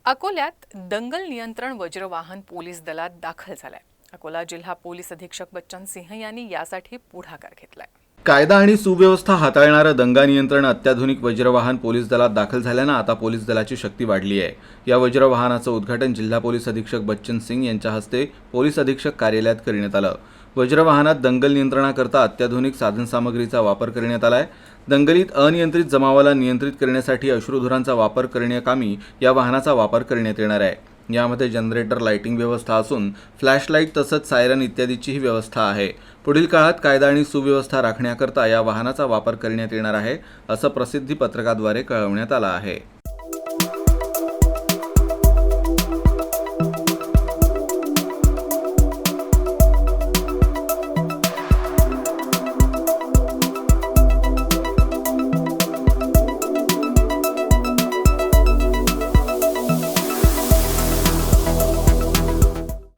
अकोल्यात दंगल नियंत्रण वज्रवाहन पोलीस दलात दाखल झालाय। अकोला जिल्हा पोलीस अधीक्षक बच्चन सिंह यांनी यासाठी पुढाकार घेतलाय। कायदा आणि सुव्यवस्था हाताळणारं दंगा नियंत्रण अत्याधुनिक वज्रवाहन पोलीस दलात दाखल झाल्यानं आता पोलीस दलाची शक्ती वाढली आहे। या वज्रवाहनाचं उद्घाटन जिल्हा पोलीस अधीक्षक बच्चन सिंह यांच्या हस्ते पोलीस अधीक्षक कार्यालयात करण्यात आलं। वज्रवाहनात दंगल नियंत्रणाकरता अत्याधुनिक साधनसामग्रीचा वापर करण्यात आलाय। दंगलीत अनियंत्रित जमावाला नियंत्रित करण्यासाठी अश्रुधुरांचा वापर करण्याकामी या वाहनाचा वापर करण्यात येणार आहे। यामध्ये जनरेटर लाइटिंग व्यवस्था असून फ्लॅशलाइट तसंच सायरन इत्यादीचीही व्यवस्था आहे। पुढील काळात कायदा आणि सुव्यवस्था राखण्याकरता या वाहनाचा वापर करण्यात येणार आहे, असं प्रसिद्धी पत्रकाद्वारे कळवण्यात आलं आहे।